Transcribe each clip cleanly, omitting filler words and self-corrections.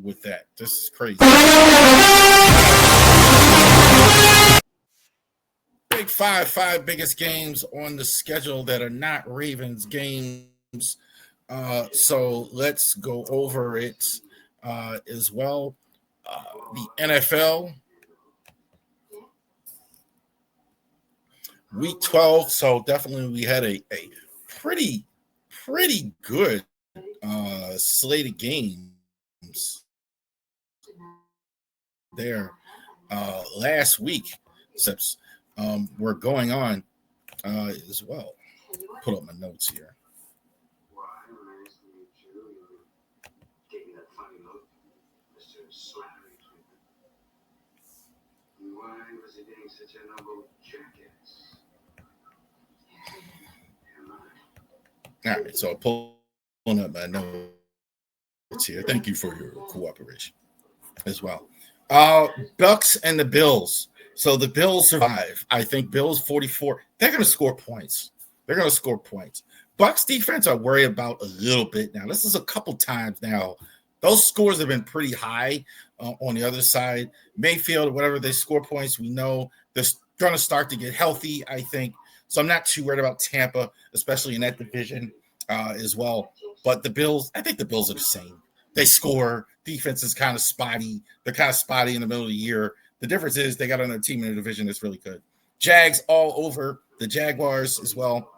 with that. This is crazy. Big five biggest games on the schedule that are not Ravens games. So let's go over it as well. The NFL week 12. So definitely we had a pretty good slate of games there last week. Since we're going on as well. Pull up my notes here. All right, so pulling up my notes here. Thank you for your cooperation as well. Bucs and the Bills. So the Bills survive. I think Bills 44. They're going to score points. Bucs defense I worry about a little bit now. This is a couple times now. Those scores have been pretty high on the other side. Mayfield, whatever they score points, we know they're going to start to get healthy, I think. So I'm not too worried about Tampa, especially in that division as well. But the Bills, I think the Bills are the same. They score. Defense is kind of spotty. They're kind of spotty in the middle of the year. The difference is they got another team in the division that's really good. Jags all over the Jaguars as well.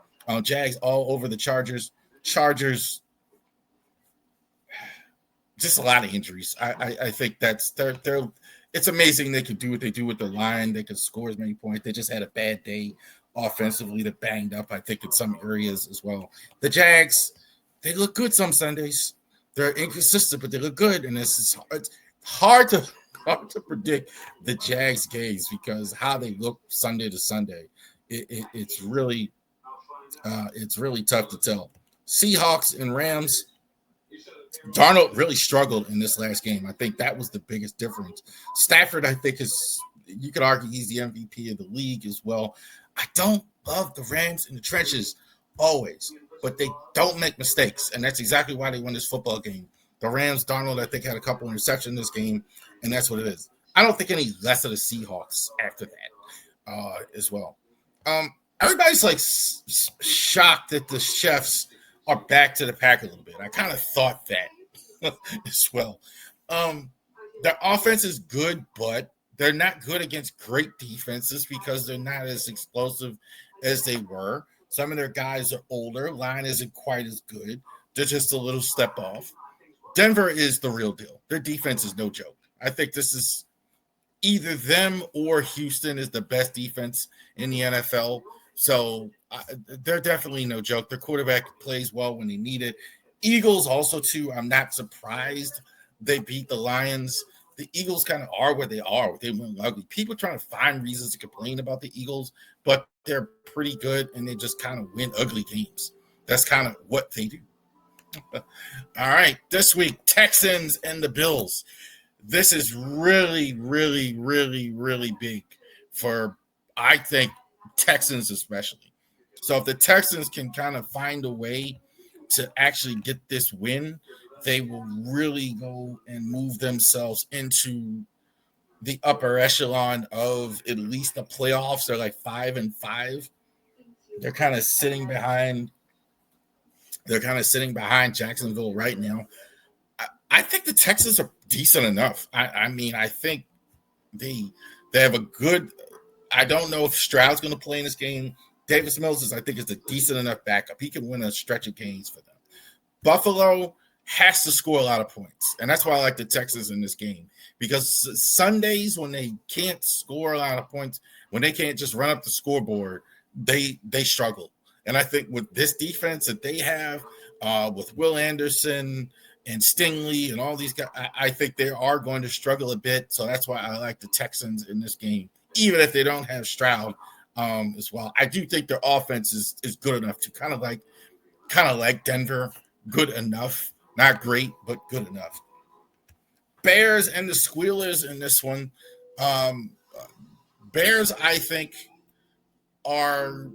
Jags all over the Chargers. Chargers, just a lot of injuries. I think that's they're it's amazing they can do what they do with their line. They can score as many points. They just had a bad day offensively. They're banged up, I think, in some areas as well. The Jags, they look good some Sundays. They're inconsistent, but they look good. And it's hard to predict the Jags games because how they look Sunday to Sunday. It's really tough to tell. Seahawks and Rams. Darnold really struggled in this last game. I think that was the biggest difference. Stafford, I think, you could argue he's the MVP of the league as well. I don't love the Rams in the trenches always, but they don't make mistakes, and that's exactly why they won this football game. The Rams, Darnold, I think, had a couple of interceptions in this game, and that's what it is. I don't think any less of the Seahawks after that as well. Everybody's like shocked that the Chefs are back to the pack a little bit. I kind of thought that as well. Their offense is good, but they're not good against great defenses because they're not as explosive as they were. Some of their guys are older. Line isn't quite as good. They're just a little step off. Denver is the real deal. Their defense is no joke. I think this is either them or Houston is the best defense in the NFL. So they're definitely no joke. Their quarterback plays well when they need it. Eagles also, too, I'm not surprised they beat the Lions. The Eagles kind of are where they are. They win ugly. People trying to find reasons to complain about the Eagles, but they're pretty good, and they just kind of win ugly games. That's kind of what they do. All right, this week, Texans and the Bills. This is really, really, really, really big for, I think, Texans especially. So if the Texans can kind of find a way to actually get this win, they will really go and move themselves into the upper echelon of at least the playoffs. They're like 5-5. They're kind of sitting behind. They're kind of sitting behind Jacksonville right now. I think the Texans are decent enough. I mean, I think they have a good. I don't know if Stroud's going to play in this game. Davis Mills I think, is a decent enough backup. He can win a stretch of games for them. Buffalo has to score a lot of points, and that's why I like the Texans in this game, because Sundays when they can't score a lot of points, when they can't just run up the scoreboard, they struggle. And I think with this defense that they have, with Will Anderson and Stingley and all these guys, I think they are going to struggle a bit. So that's why I like the Texans in this game, even if they don't have Stroud as well. I do think their offense is good enough to kind of like Denver, good enough. Not great, but good enough. Bears and the Squealers in this one. Bears, I think, are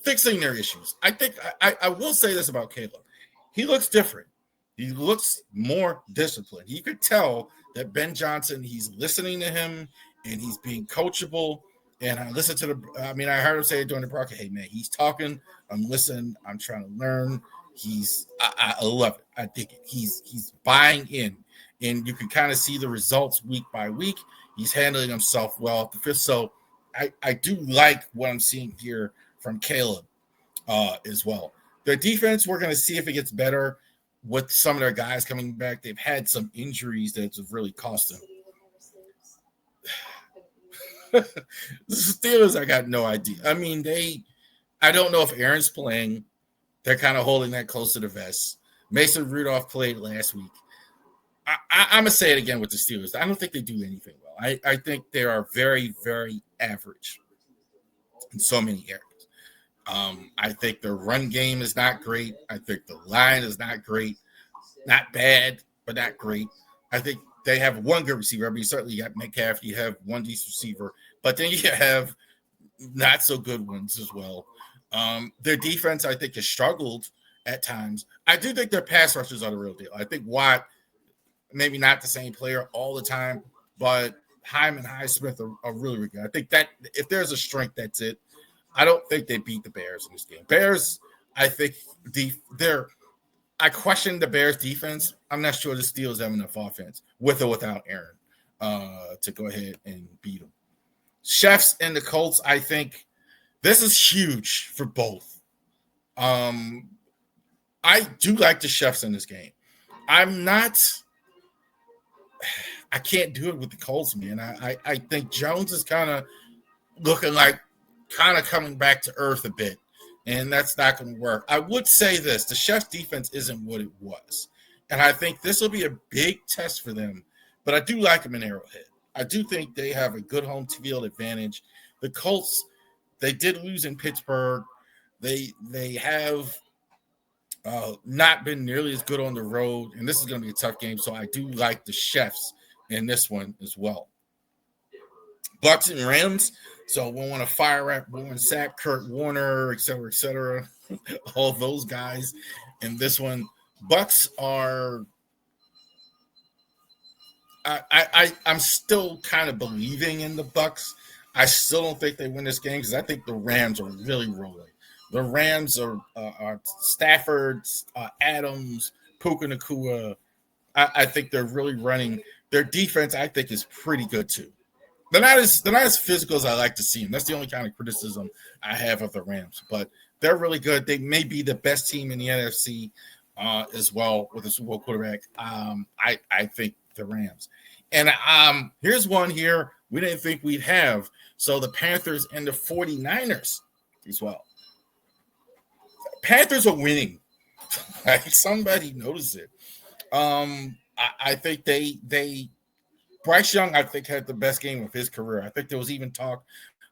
fixing their issues. I think I will say this about Caleb. He looks different. He looks more disciplined. You could tell that Ben Johnson, he's listening to him and he's being coachable. And I listened to I heard him say it during the broadcast, hey, man, he's talking. I'm listening. I'm trying to learn. I love it. I dig it. He's buying in. And you can kind of see the results week by week. He's handling himself well at the fifth. So I do like what I'm seeing here from Caleb as well. Their defense, we're going to see if it gets better with some of their guys coming back. They've had some injuries that have really cost them. The Steelers, I got no idea. I don't know if Aaron's playing. They're kind of holding that close to the vest. Mason Rudolph played last week. I'm going to say it again with the Steelers. I don't think they do anything well. I think they are very, very average in so many areas. I think their run game is not great. I think the line is not great. Not bad, but not great. I think they have one good receiver. Certainly you got Metcalf. You have one decent receiver. But then you have not so good ones as well. Their defense, I think, has struggled at times. I do think their pass rushers are the real deal. I think Watt, maybe not the same player all the time, but Hyman, Highsmith are really, really good. I think that if there's a strength, that's it. I don't think they beat the Bears in this game. Bears, I think I question the Bears defense. I'm not sure the Steelers have enough offense with or without Aaron to go ahead and beat them. Chiefs and the Colts, I think this is huge for both. I do like the Chiefs in this game. I can't do it with the Colts, man. I think Jones is kind of looking like coming back to earth a bit, and that's not going to work. I would say this. The Chiefs' defense isn't what it was, and I think this will be a big test for them, but I do like them in Arrowhead. I do think they have a good home field advantage. The Colts, they did lose in Pittsburgh. They have not been nearly as good on the road, and this is going to be a tough game, so I do like the Chiefs in this one as well. Bucs and Rams, so we want to fire at Warren Sapp, Kurt Warner, et cetera, all those guys in this one. Bucs are I'm still kind of believing in the Bucs. I still don't think they win this game because I think the Rams are really rolling. The Rams are Stafford, Adams, Puka Nacua. I think they're really running. Their defense, I think, is pretty good too. They're not as physical as I like to see them. That's the only kind of criticism I have of the Rams. But they're really good. They may be the best team in the NFC as well with a Super Bowl quarterback. I think the Rams. And here's one here we didn't think we'd have. So the Panthers and the 49ers as well. Panthers are winning. Like somebody noticed it. I think they Bryce Young, I think, had the best game of his career. I think there was even talk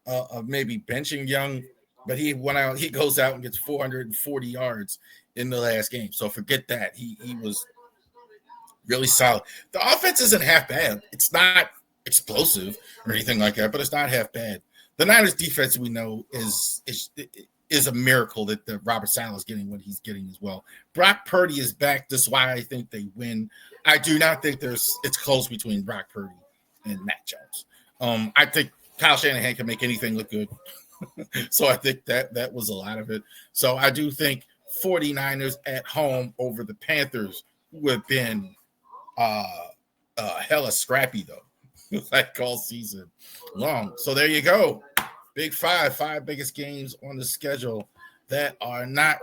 of maybe benching Young, but he went out. He goes out and gets 440 yards in the last game. So forget that. He was really solid. The offense isn't half bad. It's not explosive or anything like that, but it's not half bad. The Niners defense, we know, is a miracle that the Robert Saleh is getting what he's getting as well. Brock Purdy is back. That's why I think they win. I do not think it's close between Brock Purdy and Matt Jones. I think Kyle Shanahan can make anything look good. So I think that was a lot of it. So I do think 49ers at home over the Panthers, who have been hella scrappy, though, like all season long. So there you go. Big five biggest games on the schedule that are not.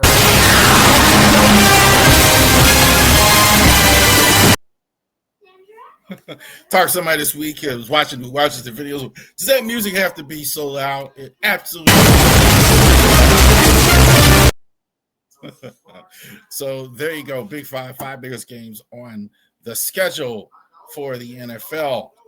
Talk to somebody this week who watches the videos. Does that music have to be so loud? It absolutely. So there you go. Big five biggest games on the schedule for the NFL.